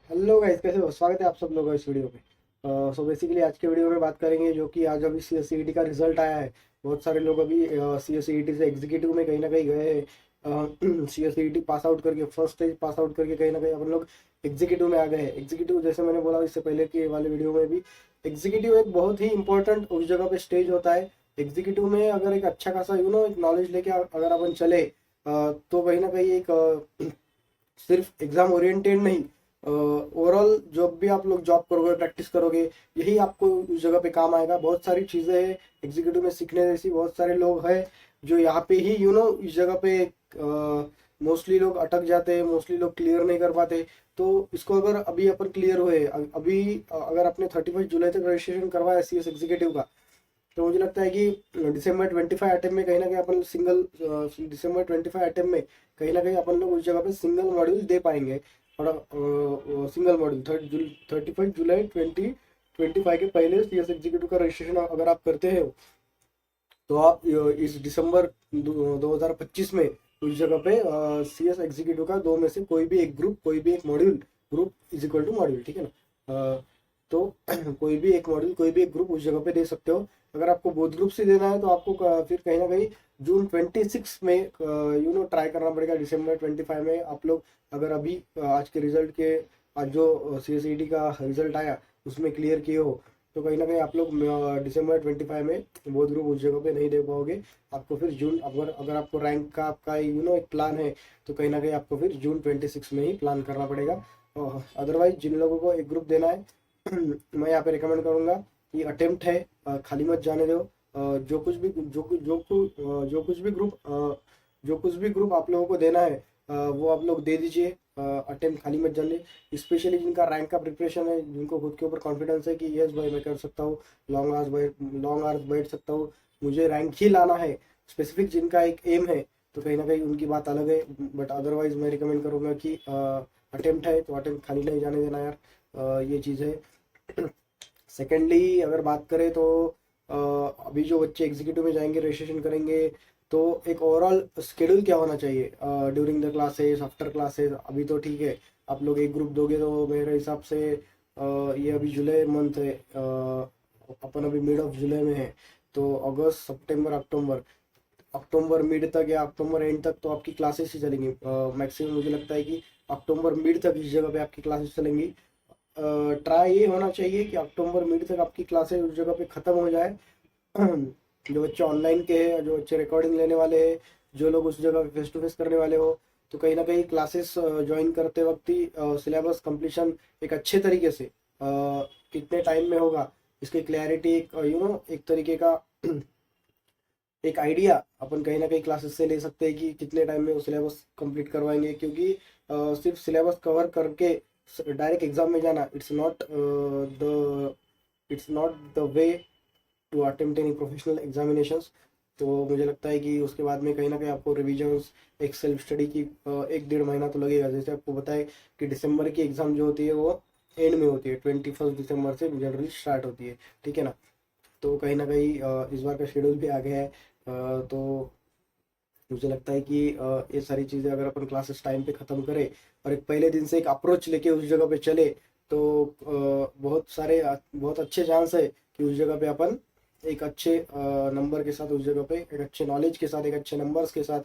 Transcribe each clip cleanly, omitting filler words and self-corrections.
Hello guys, कैसे हो? स्वागत है आप सब लोगों का इस वीडियो पे। सो बेसिकली आज के वीडियो में बात करेंगे जो कि आज अभी सीएसईटी का रिजल्ट आया है। बहुत सारे लोग अभी सीएसईटी से एग्जीक्यूटिव में कहीं ना कहीं गए हैं। सीएसईटी पास आउट करके, फर्स्ट स्टेज पास आउट करके कहीं ना कहीं अपन लोग एग्जीक्यूटिव में आ गए हैं। एग्जीक्यूटिव जैसे मैंने बोला इससे पहले के वाले वीडियो में भी, एग्जीक्यूटिव एक बहुत ही इंपॉर्टेंट उस जगह पे स्टेज होता है। एग्जीक्यूटिव में अगर एक अच्छा खासा एक नॉलेज लेके अगर अपन चले, तो कहीं ना कहीं एक सिर्फ एग्जाम ओरिएंटेड नहीं, ओवरऑल जब भी आप लोग जॉब करोगे, प्रैक्टिस करोगे, यही आपको उस जगह पे काम आएगा। बहुत सारी चीजें हैं एग्जीक्यूटिव में सीखने जैसी। बहुत सारे लोग हैं जो यहाँ पे ही इस जगह पे मोस्टली लोग अटक जाते हैं, मोस्टली लोग क्लियर नहीं कर पाते। तो इसको अगर अभी अपन क्लियर हुए, अभी अगर आपने 31 जुलाई तक रजिस्ट्रेशन करवाया सीएस एग्जीक्यूटिव का, तो मुझे लगता है कि December 25 अटेम्प्ट में कहीं ना कहीं अपन सिंगल December 25 अटेम्प्ट में कहीं ना कहीं अपन लोग उस जगह पे सिंगल मॉड्यूल दे पाएंगे। और सिंगल मॉड्यूल 31 जुलाई 2025 के पहले सीएस एग्जीक्यूटिव का रजिस्ट्रेशन अगर आप करते हैं, तो आप इस दिसंबर 2025 में उस जगह पे सीएस एग्जीक्यूटिव का दो में से कोई भी एक ग्रुप, कोई भी एक module, group is equal to module, ठीक है ना? तो कोई भी एक मॉड्यूल, कोई भी एक ग्रुप उस जगह पे दे सकते हो। अगर आपको बोथ ग्रुप से देना है तो आपको फिर कहीं ना कहीं June 26 में ट्राई करना पड़ेगा। December 25 में आप लोग अगर अभी आज के रिजल्ट के, आज जो सीएसईटी का रिजल्ट आया उसमें क्लियर किए हो, तो कहीं ना कहीं आप लोग December 25 में बोथ ग्रुप उस जगह पे नहीं दे पाओगे। आपको फिर जून, अगर अगर आपको रैंक का आपका एक प्लान है, तो कहीं ना कहीं आपको फिर June 26 में ही प्लान करना पड़ेगा। अदरवाइज जिन लोगों को एक ग्रुप देना है, मैं यहाँ पे रिकमेंड करूंगा कि अटेम्प्ट है, खाली मत जाने दो। जो कुछ भी जो कुछ भी ग्रुप आप लोगों को देना है, वो आप लोग दे दीजिए। अटेम्प्ट खाली मत जाने। स्पेशली जिनका रैंक का प्रिपरेशन है, जिनको खुद के ऊपर कॉन्फिडेंस है कि यस भाई मैं कर सकता हूँ, लॉन्ग आवर्स बैठ सकता हूँ, मुझे रैंक ही लाना है, स्पेसिफिक जिनका एक एम है, तो कहीं ना कहीं उनकी बात अलग है। बट अदरवाइज मैं रिकमेंड करूंगा कि अटेम्प्ट है तो अटेम्प्ट खाली नहीं जाने देना यार। ये चीज़ है। सेकेंडली अगर बात करें तो अभी जो बच्चे एग्जीक्यूटिव में जाएंगे, रजिस्ट्रेशन करेंगे, तो एक ओवरऑल शेड्यूल क्या होना चाहिए during the classes, after classes. अभी तो ठीक है, आप लोग एक ग्रुप दोगे तो मेरे हिसाब से ये अभी जुलाई मंथ है, अपन अभी मिड ऑफ जुलाई में है, तो अगस्त सितंबर अक्टूबर, अक्टूबर मिड तक या अक्टूबर एंड तक तो आपकी क्लासेस ही चलेंगी। मैक्सिमम मुझे लगता है कि अक्टूबर मिड तक इस जगह पे आपकी क्लासेस चलेंगी। ट्राई ये होना चाहिए कि अक्टूबर मिड तक आपकी क्लासेस उस जगह पे ख़त्म हो जाए। जो बच्चे ऑनलाइन के हैं, जो बच्चे रिकॉर्डिंग लेने वाले हैं, जो लोग उस जगह फेस टू फेस करने वाले हो, तो कहीं ना कहीं क्लासेस ज्वाइन करते वक्त ही सिलेबस कंप्लीशन एक अच्छे तरीके से कितने टाइम में होगा, इसकी क्लैरिटी, एक एक तरीके का एक आइडिया अपन कहीं ना कहीं क्लासेस से ले सकते हैं कि कितने टाइम में वो सिलेबस कंप्लीट करवाएंगे। क्योंकि सिर्फ सिलेबस कवर करके डायरेक्ट एग्जाम में जाना, the it's not the way to attempt any professional examinations. तो मुझे लगता है कि उसके बाद में कहीं ना कहीं आपको रिविजन्स, एक सेल्फ स्टडी की 1-1.5 महीना तो लगेगा। जैसे आपको बताए कि दिसंबर की एग्ज़ाम जो होती है वो एंड में होती है, 21 दिसंबर से जनरली स्टार्ट होती है, ठीक है ना? तो कहीं ना कहीं इस बार का शेड्यूल भी आ गया है। तो मुझे लगता है कि ये सारी चीज़ें अगर अपन क्लासेस टाइम पे ख़त्म करें और एक पहले दिन से एक अप्रोच लेके उस जगह पे चले, तो बहुत अच्छे चांस है कि उस जगह पे अपन एक अच्छे नंबर के साथ, उस जगह पे एक अच्छे नॉलेज के साथ, एक अच्छे नंबर्स के साथ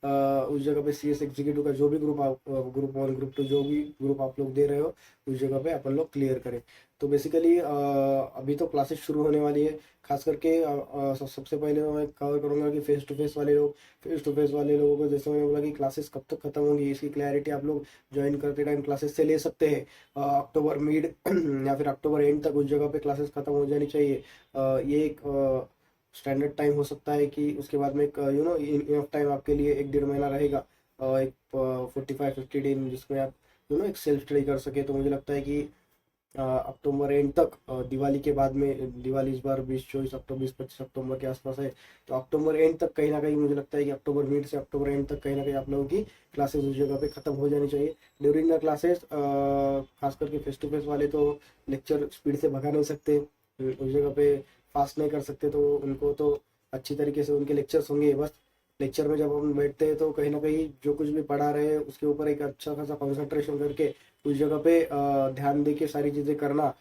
उस जगह पे सीएस एग्जीक्यूटिव का जो भी ग्रुप, आप ग्रुप 1 ग्रुप 2 जो भी ग्रुप आप लोग दे रहे हो, उस जगह पे अपन लोग क्लियर करें। तो बेसिकली अभी तो क्लासेस शुरू होने वाली है। खास करके सबसे पहले तो मैं कवर करूंगा कि फेस टू फेस वाले लोगों को, जैसे मैंने बोला कि क्लासेस कब तक खत्म होंगी, इसकी क्लैरिटी आप लोग ज्वाइन करते टाइम क्लासेस से ले सकते हैं। अक्टूबर मिड या फिर अक्टूबर एंड तक उस जगह पे क्लासेस खत्म हो जानी चाहिए। ये एक स्टैंडर्ड टाइम हो सकता है कि उसके बाद में एक इनफ टाइम आपके लिए 1-1.5 महीना रहेगा, एक 45-50 दिन, जिसमें आप एक सेल्फ स्टडी कर सके। तो मुझे लगता है कि अक्टूबर एंड तक, दिवाली के बाद में, दिवाली इस बार 20-24 अक्टूबर, 20-25 अक्टूबर के आसपास है, तो अक्टूबर एंड तक कहीं ना कहीं मुझे लगता है कि अक्टूबर मिड से अक्टूबर एंड तक कहीं ना कहीं आप लोगों की क्लासेस उस जगह पे खत्म हो जानी चाहिए। ड्यूरिंग द क्लासेस खास करके फेस टू फेस वाले तो लेक्चर स्पीड से भगा नहीं सकते, उस जगह पे फास्ट नहीं कर सकते, तो उनको तो अच्छी तरीके से उनके लेक्चर्स होंगे। बस लेक्चर में जब हम बैठते हैं तो कहीं ना कहीं जो कुछ भी पढ़ा रहे हैं उसके ऊपर एक अच्छा खासा कंसंट्रेशन करके उस जगह पे ध्यान दे के सारी चीज़ें करना।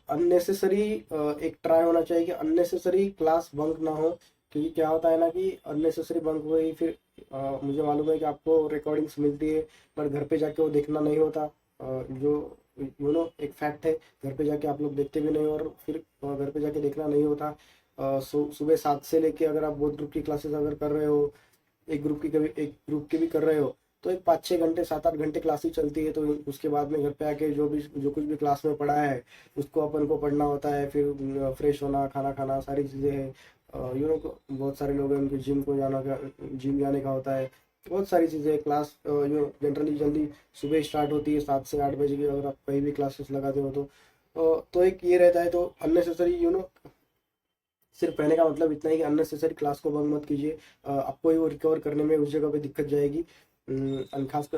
अननेसेसरी एक ट्राई होना चाहिए कि अननेसेसरी क्लास बंक ना हो, क्योंकि क्या होता है ना कि अननेसेसरी बंक हुई फिर मुझे मालूम है कि आपको रिकॉर्डिंग्स मिलती है, पर घर पे जाके वो देखना नहीं होता। जो एक फैक्ट है, घर पे जाके आप लोग देखते भी नहीं, और फिर घर पे जाके देखना नहीं होता। सुबह 7 से लेके अगर आप बहुत ग्रुप की क्लासेस अगर कर रहे हो, एक ग्रुप की भी कर रहे हो, तो एक 5-6 घंटे 7-8 घंटे क्लास ही चलती है। तो उसके बाद में घर पे आके जो कुछ भी क्लास में पढ़ा है उसको अपन को पढ़ना होता है, फिर फ्रेश होना, खाना खाना, सारी चीज़ें हैं। बहुत सारे लोग हैं उनको जिम जाने का होता है, बहुत सारी चीज़ें। क्लास जनरली जल्दी सुबह स्टार्ट होती है 7 से 8 बजे की, अगर आप कहीं भी क्लासेस लगाते हो तो एक ये रहता है। तो अननेसेसरी सिर्फ कहने का मतलब इतना ही कि अननेसेसरी क्लास को बंक मत कीजिए। आपको ही वो रिकवर करने में उस जगह पे दिक्कत जाएगी। खास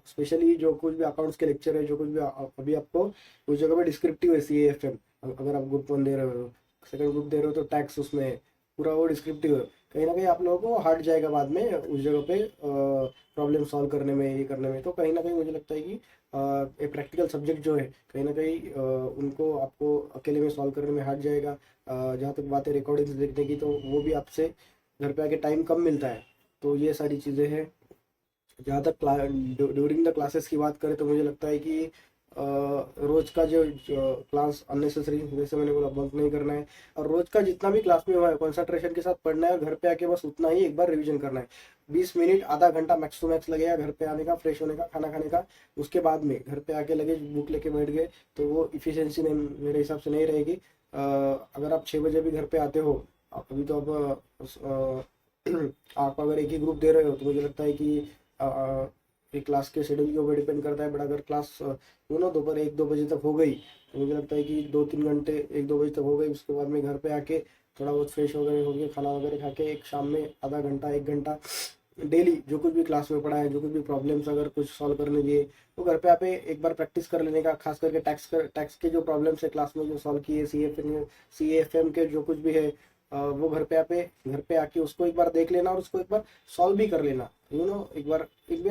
स्पेशली जो कुछ भी अकाउंट्स के लेक्चर है, जो कुछ भी अभी आपको उस जगह पे डिस्क्रिप्टिव है, CAFM। अगर आप ग्रुप 1 दे रहे हो, सेकंड ग्रुप दे रहे हो, तो टैक्स उसमें है, पूरा वो डिस्क्रिप्टिव है। कहीं ना कहीं आप लोगों को हट जाएगा बाद में उस जगह पे प्रॉब्लम सॉल्व करने में, ये करने में। तो कहीं ना कहीं मुझे लगता है कि एक प्रैक्टिकल सब्जेक्ट जो है, कहीं ना कहीं उनको आपको अकेले में सॉल्व करने में हट जाएगा। जहाँ तक बात है रिकॉर्डिंग्स देखने की, तो वो भी आपसे घर पे आके टाइम कम मिलता है। तो ये सारी चीज़ें हैं। जहाँ तक ड्यूरिंग द क्लासेस की बात करें, तो मुझे लगता है कि रोज का जो क्लास अननेसेसरी, जैसे मैंने बोला, बंक नहीं करना है। और रोज का जितना भी क्लास में हुआ है कंसंट्रेशन के साथ पढ़ना है। घर पे आके बस उतना ही एक बार रिवीजन करना है। 20 मिनट आधा घंटा मैक्स टू मैक्स लगेगा घर पे आने का, फ्रेश होने का, खाना खाने का। उसके बाद में घर पे आके लगे बुक लेके बैठ गए, तो वो इफिशियंसी नहीं, मेरे हिसाब से नहीं रहेगी। अगर आप 6 बजे भी घर पे आते हो, अभी तो आप अगर एक ही ग्रुप दे रहे हो, तो मुझे लगता है कि एक क्लास के शेड्यूल के ऊपर डिपेंड करता है। बट अगर क्लास दोपहर 1-2 बजे तक हो गई, तो मुझे लगता है कि 2-3 घंटे 1-2 बजे तक हो गई, उसके बाद में घर पे आके थोड़ा बहुत फ्रेश वगैरह हो गया, खाना वगैरह खा के एक शाम में आधा घंटा 1 घंटा डेली जो कुछ भी क्लास में पढ़ा है, जो कुछ भी प्रॉब्लम्स अगर कुछ सॉल्व करने दिए, तो घर पे पे एक बार प्रैक्टिस कर लेने का। खास करके टैक्स के जो प्रॉब्लम्स है क्लास में जो सॉल्व किए, CAFM के जो कुछ भी है, वो घर पे आके उसको एक बार देख लेना, और उसको एक बार सॉल्व भी कर लेना। एक बार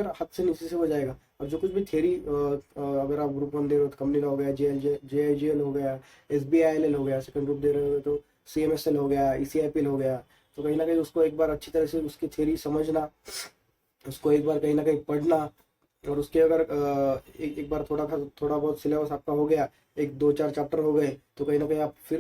हाथ से नीचे से हो जाएगा। और जो कुछ भी थ्योरी, अगर आप ग्रुप 1 दे रहे हो तो कंपनी का हो गया, JIGL हो गया, SBILL हो गया। सेकंड ग्रुप दे रहे हो तो CMSL हो गया, ECIPL हो गया। तो कहीं ना कहीं उसको एक बार अच्छी तरह से उसकी थ्योरी समझना, उसको एक बार कहीं ना कहीं पढ़ना। और उसके अगर एक बार थोड़ा बहुत सिलेबस आपका हो गया, 1-2-4 चैप्टर हो गए, तो कहीं ना कहीं आप फिर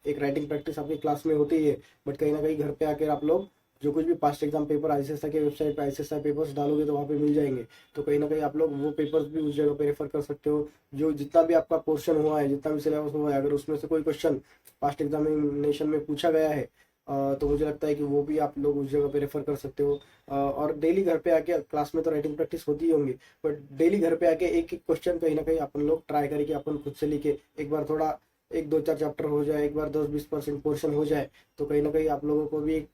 एक राइटिंग प्रैक्टिस आपकी क्लास में होती है। बट कहीं ना कहीं घर पे आकर आप लोग जो कुछ भी पास्ट एग्जाम पेपर ICSI के वेबसाइट पे ICSI पेपर्स डालोगे, तो वहाँ पे मिल जाएंगे। तो कहीं ना कहीं आप लोग वो पेपर्स भी उस जगह पे रेफर कर सकते हो। जो जितना भी आपका पोर्शन हुआ है, जितना भी सिलेबस हुआ है, अगर उसमें से कोई क्वेश्चन पास्ट एग्जामिनेशन में पूछा गया है, तो मुझे लगता है कि वो भी आप लोग उस जगह पे रेफर कर सकते हो। और डेली घर पे आके, क्लास में तो राइटिंग प्रैक्टिस होती ही होंगी, बट डेली घर पे आके एक एक क्वेश्चन कहीं ना कहीं अपन लोग ट्राई करें कि अपन खुद से लिखे। एक बार थोड़ा 1-2-4 चैप्टर हो जाए, एक बार 10-20% पोर्शन हो जाए, तो कहीं ना कहीं आप लोगों को भी एक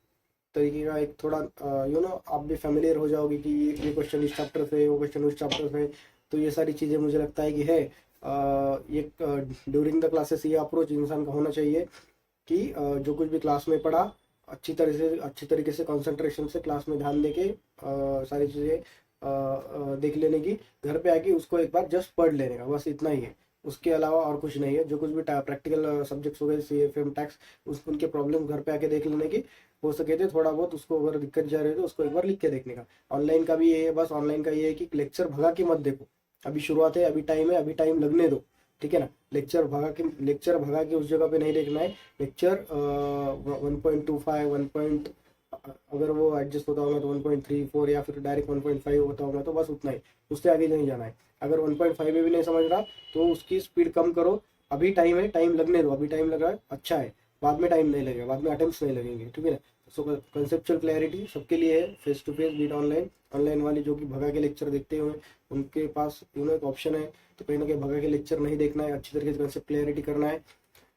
तरीके का एक थोड़ा आप भी फेमिलियर हो जाओगे कि ये क्वेश्चन इस चैप्टर से, वो क्वेश्चन उस चैप्टर से। तो ये सारी चीज़ें मुझे लगता है कि है ये ड्यूरिंग द क्लासेस ये अप्रोच इंसान का होना चाहिए कि जो कुछ भी क्लास में पढ़ा, अच्छी तरीके से कंसंट्रेशन से क्लास में ध्यान देके सारी चीज़ें देख लेने की। घर पे आके उसको एक बार जस्ट पढ़ लेने का, बस इतना ही है। उसके अलावा और कुछ नहीं है। जो कुछ भी प्रैक्टिकल सब्जेक्ट्स हो गए, CAFM टैक्स, उनके प्रॉब्लम घर पे आके देख लेने की। हो सके तो थोड़ा बहुत उसको अगर दिक्कत जा रही है तो उसको एक बार लिख के देखने का। ऑनलाइन का भी ये है, बस ऑनलाइन का ये है कि लेक्चर भगा के मत देखो। अभी शुरुआत है, अभी टाइम लगने दो, ठीक है ना। लेक्चर भगा के उस जगह पे नहीं देखना है। लेक्चर 1.25 अगर वो एडजस्ट होता होगा तो 1.34, या फिर डायरेक्ट 1.5 होता होगा, तो बस उतना ही, उससे आगे नहीं जाना है। अगर 1.5 में भी नहीं समझ रहा, तो उसकी स्पीड कम करो। अभी टाइम है, टाइम लगने दो। अभी टाइम लगा है, अच्छा है। बाद में टाइम नहीं लगेगा, बाद में अटेम्प्ट्स नहीं लगेंगे, ठीक है ना। सो कंसेप्चुअल क्लैरिटी सबके लिए है, face to face be it online. Online वाले जो कि भगा के लेक्चर देखते हुए, उनके पास एक ऑप्शन है। तो कहीं ना कहीं भगा के लेक्चर नहीं देखना है, अच्छी तरीके से कंसेप्ट क्लैरिटी करना है।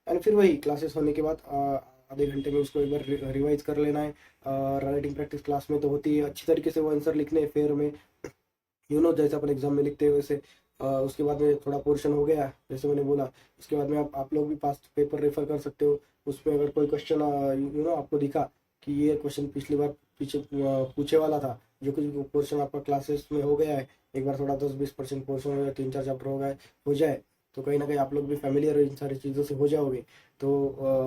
एंड फिर वही क्लासेस होने के बाद आधे घंटे में उसको एक बार रिवाइज कर लेना है। राइटिंग प्रैक्टिस क्लास में तो होती है, अच्छी तरीके से वो आंसर लिखने फेयर में, जैसे अपन एग्जाम में लिखते हैं वैसे। उसके बाद में थोड़ा पोर्शन हो गया जैसे मैंने बोला, उसके बाद में आप लोग भी पास्ट पेपर रेफर कर सकते हो। उसमें अगर कोई क्वेश्चन आपको दिखा कि ये क्वेश्चन पिछली बार पीछे पूछे वाला था, जो कुछ भी पोर्शन आपका क्लासेस में हो गया है, एक बार थोड़ा 10-20% पोर्शन हो जाए, 3-4 चैप्टर हो जाए, तो कहीं ना कहीं आप लोग भी फेमिलियर इन सारी चीज़ों से हो जाओगे। तो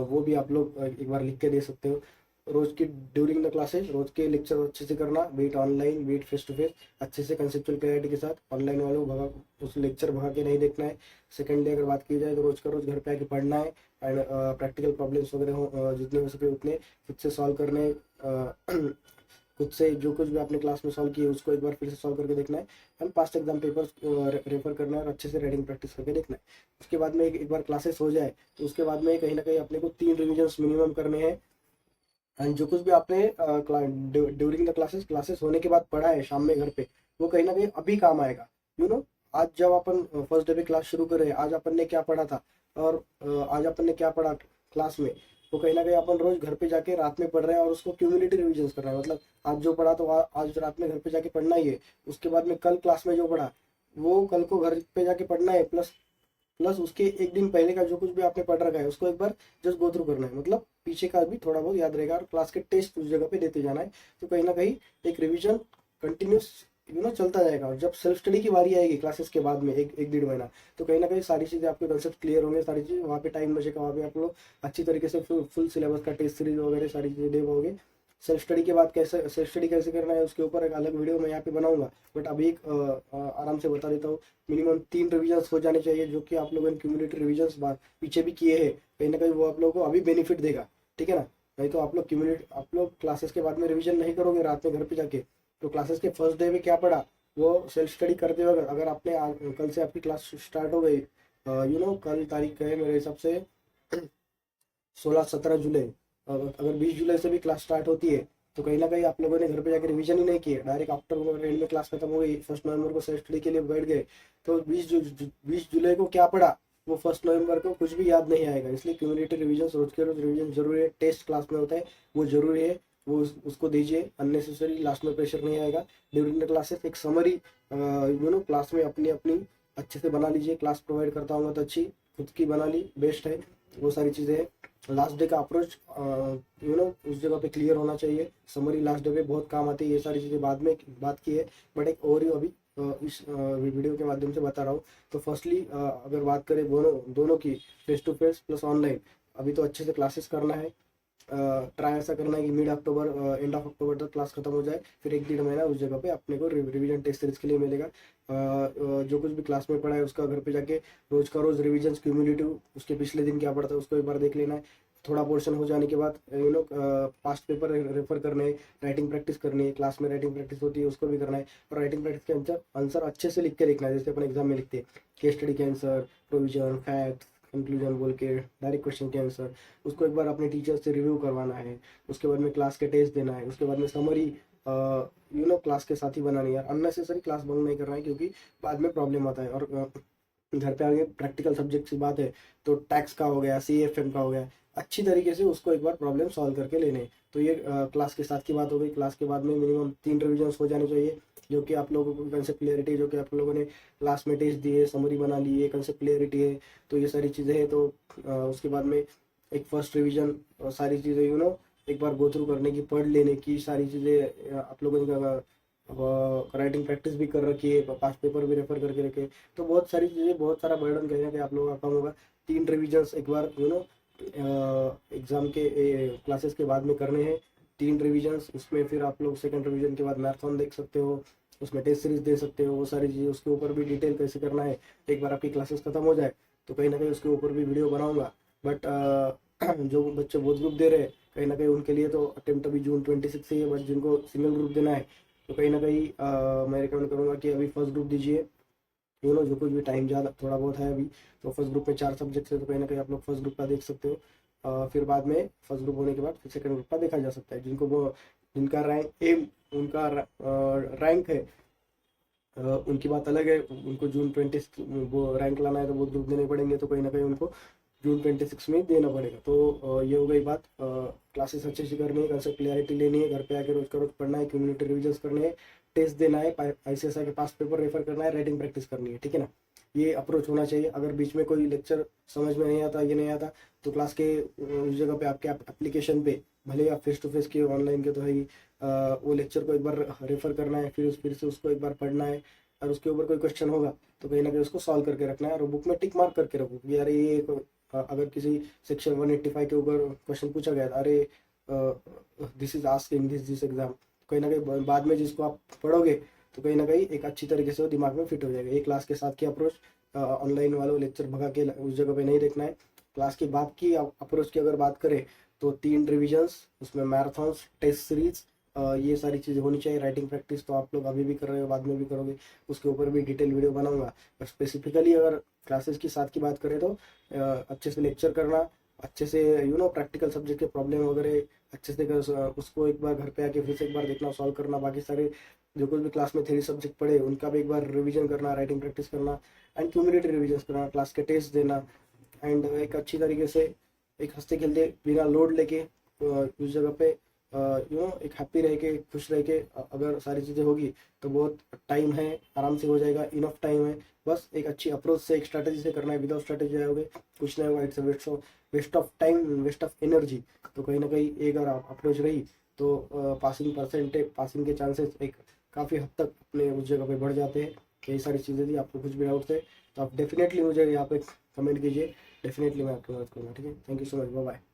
वो भी आप लोग एक बार लिख के दे सकते हो। रोज की ड्यूरिंग द क्लासेस रोज के लेक्चर अच्छे से करना, be it online be it face to face, अच्छे से कंसेप्चुअल क्लैरिटी के साथ। ऑनलाइन वालों को भगा उस लेक्चर भगा के नहीं देखना है। सेकेंडली अगर बात की जाए तो रोज का रोज घर पे आके पढ़ना है, एंड प्रैक्टिकल प्रॉब्लम्स वगैरह हो जितने हो सके उतने खुद से सॉल्व करने। खुद से जो कुछ भी आपने क्लास में सॉल्व किए उसको एक बार फिर से सॉल्व करके देखना है, and past exam papers refer करना है और अच्छे से राइटिंग प्रैक्टिस करके देखना है। उसके बाद में एक बार क्लासेस हो जाए तो उसके बाद में कहीं ना कहीं अपने को 3 रिविजन्स मिनिमम करने हैं। एंड जो कुछ भी आपने ड्यूरिंग द क्लासेस होने के बाद पढ़ा है शाम में घर पे, वो कहीं ना कहीं अभी काम आएगा। आज जब अपन फर्स्ट डे पे क्लास शुरू कर रहे हैं, आज अपन ने क्या पढ़ा था और आज अपन ने क्या पढ़ा क्लास में, वो कहीं ना कहीं अपन रोज घर पे जाके रात में पढ़ रहे हैं और उसको क्यूमुलेटिव रिविजन कर रहे हैं। मतलब आज जो पढ़ा तो आज रात में घर पे जाके पढ़ना ही है। उसके बाद में कल क्लास में जो पढ़ा वो कल को घर पे जाके पढ़ना है, प्लस प्लस उसके एक दिन पहले का जो कुछ भी आपने पढ़ रखा है उसको एक बार जस्ट गो थ्रू करना है। मतलब पीछे का भी थोड़ा बहुत याद रहेगा और क्लास के टेस्ट उस जगह पे देते जाना है। तो कहीं ना कहीं एक रिवीजन कंटिन्यूस चलता जाएगा। और जब सेल्फ स्टडी की बारी आएगी क्लासेस के बाद में एक 1-1.5 महीना, तो कहीं ना कहीं सारी चीज़ें आपके कंसेप्ट क्लियर होंगे, सारी चीज़ वहाँ पे टाइम बचेगा, वहाँ पे आप लोग अच्छी तरीके से फुल सिलेबस का टेस्ट सीरीज वगैरह सारी चीज़ें दे पाओगे। सेल्फ स्टडी के बाद कैसे सेल्फ स्टडी कैसे करना है उसके ऊपर एक अलग वीडियो मैं यहाँ पे बनाऊंगा, बट अभी एक आराम से बता देता हूँ। मिनिमम 3 रिविजन्स हो जाने चाहिए, जो कि आप लोगों ने क्यूमुलेटिव रिविजन्स पीछे भी किए हैं, कहीं ना कहीं वो आप लोगों को अभी बेनिफिट देगा। ठीक है ना? नहीं तो आप लोग क्लासेस के बाद में रिविजन नहीं करोगे रात में घर पे जाके, तो क्लासेस के फर्स्ट डे में क्या पढ़ा वो सेल्फ स्टडी करते वक्त अगर आपने कल से आपकी क्लास स्टार्ट हो गई, कल तारीख है मेरे हिसाब से 16-17 जुलाई, अगर 20 जुलाई से भी क्लास स्टार्ट होती है, तो कहीं ना कहीं आप लोगों ने घर पे जाकर रिवीजन ही नहीं किया, डायरेक्ट आफ्टर एंड में क्लास खत्म हो गई, 1 नवंबर को सेल्फ स्टडी के लिए बैठ गए, तो 20 जुलाई को क्या पढ़ा वो 1 नवंबर को कुछ भी याद नहीं आएगा। इसलिए क्यूमुलेटिव रिविजन रोज के रोज रिविजन जरूरी है। टेस्ट क्लास में होता है वो जरूरी है, वो उसको दीजिए। अननेसेसरी लास्ट में प्रेशर नहीं आएगा। ड्यूरिंग द क्लासेस एक समरी क्लास में अपनी अपनी अच्छे से बना लीजिए। क्लास प्रोवाइड करता हूँ तो अच्छी खुद की बना ली बेस्ट है, वो सारी चीज़ें हैं। लास्ट डे का अप्रोच उस जगह पे क्लियर होना चाहिए। समरी लास्ट डे पे बहुत काम आती है। ये सारी चीज़ें बाद में बात की है, बट एक ओवरव्यू अभी इस वीडियो के माध्यम से बता रहा हूँ। तो फर्स्टली अगर बात करें दोनों की, face to face plus online, अभी तो अच्छे से क्लासेस करना है। ट्राई ऐसा करना है कि mid October end of October तक क्लास खत्म हो जाए, फिर 1-1.5 महीना उस जगह पे अपने को रिवीजन टेस्ट सीरीज के लिए मिलेगा। जो कुछ भी क्लास में पढ़ा है उसका घर पे जाके रोज का रोज रिवीजन क्यूमुलेटिव उसके पिछले दिन क्या पढ़ा था उसको एक बार देख लेना है। थोड़ा पोर्शन हो जाने के बाद पास्ट पेपर रेफर करने हैं, राइटिंग प्रैक्टिस करनी है। क्लास में राइटिंग प्रैक्टिस होती है उसको भी करना है, और राइटिंग प्रैक्टिस के आंसर आंसर अच्छे से लिख के लिखना है, जैसे अपन एग्जाम में लिखते हैं केस स्टडी के आंसर, प्रोविजन, फैक्ट, कंक्लूजन बोल के डायरेक्ट क्वेश्चन के आंसर। उसको एक बार अपने टीचर से रिव्यू करवाना है। उसके बाद में क्लास के टेस्ट देना है। उसके बाद में समरी क्लास के साथ ही बनानी है। अननेसेसरी क्लास बंक नहीं करना है, क्योंकि बाद में प्रॉब्लम आता है। और घर पे आगे प्रैक्टिकल सब्जेक्ट की बात है तो टैक्स का हो गया, CFM का हो गया, अच्छी तरीके से उसको एक बार प्रॉब्लम सॉल्व करके लेने हैं। तो ये क्लास के साथ की बात हो गई। क्लास के बाद में मिनिमम 3 रिविजन्स हो जाने चाहिए, जो कि आप लोगों को कंसेप्ट क्लियरिटी, जो कि आप लोगों ने क्लास में टेस्ट दिए, समरी बना ली है, कंसेप्ट क्लियरिटी है, तो ये सारी चीज़ें हैं। तो उसके बाद में एक फर्स्ट रिविजन सारी चीज़ें एक बार गो थ्रू करने की, पढ़ लेने की, सारी चीज़ें आप लोगों ने राइटिंग प्रैक्टिस भी कर रखी है, पास्ट पेपर भी रेफर करके रखे। तो बहुत सारी चीज़ें, बहुत सारा बर्डन कहीं ना कहीं आप लोगों का कम होगा। 3 रिविजन्स एक बार एग्जाम के क्लासेस के बाद में करने हैं। 3 रिविजन्स, उसमें फिर आप लोग सेकंड रिवीजन के बाद मैराथन देख सकते हो, उसमें टेस्ट सीरीज दे सकते हो, वो सारी चीज़ें। उसके ऊपर भी डिटेल कैसे करना है एक बार आपकी क्लासेस खत्म हो जाए तो कहीं ना कहीं उसके ऊपर भी वीडियो बनाऊंगा। बट जो बच्चे बोथ ग्रुप दे रहे हैं, कहीं ना कहीं उनके लिए तो अटेम्प्ट अभी जून 26 से ही है। बट जिनको सिंगल ग्रुप देना है तो कहीं ना कहीं मैं रिकमेंड करूँगा कि अभी फर्स्ट ग्रुप दीजिए। जो कुछ भी टाइम ज़्यादा थोड़ा बहुत है अभी, तो फर्स्ट ग्रुप में 4 सब्जेक्ट है, तो कहीं ना कहीं आप लोग फर्स्ट ग्रुप का देख सकते हो। फिर बाद में फर्स्ट ग्रुप होने के बाद फिर सेकंड ग्रुप का देखा जा सकता है। जिनका रैंक एम उनका रैंक है, उनकी बात अलग है। उनको जून 26 वो रैंक लाना है तो वो ग्रुप देने पड़ेंगे, तो कहीं ना कहीं उनको जून 26 में देना पड़ेगा। तो ये हो गई बात। क्लासेस अच्छे से करनी है, कंसेप्ट क्लियरिटी लेनी है, घर पे आके रोज का रोज पढ़ना है, कम्युनिटी रिविजन करने हैं, टेस्ट देना है, ICSI के पास पेपर रेफर करना है, राइटिंग प्रैक्टिस करनी है। ठीक है ना? ये अप्रोच होना चाहिए। अगर बीच में कोई लेक्चर समझ में नहीं आता, ये नहीं आता, तो क्लास के उस जगह पे आपके एप्लीकेशन पे भले ही आप फेस टू फेस के ऑनलाइन के तो है ही, वो लेक्चर को एक बार रेफर करना है, फिर से उसको एक बार पढ़ना है, और उसके ऊपर कोई क्वेश्चन होगा तो कहीं ना कहीं उसको सॉल्व करके रखना है, और बुक में टिक मार्क करके रखो कि अरे ये अगर किसी सेक्शन 185 के ऊपर क्वेश्चन पूछा गया, अरे this is asked in this exam, कहीं ना कहीं बाद में जिसको आप पढ़ोगे तो कहीं ना कहीं एक अच्छी तरीके से वो दिमाग में फिट हो जाएगा। एक क्लास के साथ की अप्रोच ऑनलाइन वालों लेक्चर भगा के उस जगह पे नहीं देखना है। क्लास के बाद की अप्रोच की अगर बात करें तो 3 रिविजन्स, उसमें मैराथन्स, टेस्ट सीरीज, ये सारी चीज़ें होनी चाहिए। राइटिंग प्रैक्टिस तो आप लोग अभी भी कर रहे हो, बाद में भी करोगे, उसके ऊपर भी डिटेल वीडियो बनाऊंगा। पर स्पेसिफिकली अगर क्लासेस की साथ की बात करें तो अच्छे से लेक्चर करना, अच्छे से प्रैक्टिकल सब्जेक्ट के प्रॉब्लम वगैरह अच्छे से उसको एक बार घर पे आके फिर से एक बार देखना, सॉल्व करना, बाकी सारे जो कुछ भी क्लास में थ्योरी सब्जेक्ट पढ़े उनका भी एक बार रिवीजन करना, राइटिंग प्रैक्टिस करना, एंड क्यूमुलेटिव रिवीजन करना, क्लास के टेस्ट देना, एंड एक अच्छी तरीके से एक हंसते खेलते बिना लोड लेके उस जगह पे एक हैप्पी रह के, खुश रह के अगर सारी चीज़ें होगी तो बहुत टाइम है, आराम से हो जाएगा, इनफ टाइम है। बस एक अच्छी अप्रोच से, एक स्ट्रैटेजी से करना है, विदाउट स्ट्रैटेजी आओगे कुछ नहीं होगा, it's waste of time, waste of energy. तो कहीं ना कहीं एक अगर अप्रोच रही तो पासिंग के चांसेस एक काफ़ी हद तक अपने उस जगह पे बढ़ जाते हैं। यही सारी चीज़ें थी। आपको कुछ भी डाउट है तो आप डेफिनेटली मुझे यहाँ पे कमेंट कीजिए, डेफिनेटली मैं आपकी मदद करूँगा। ठीक है, thank you so much, bye bye.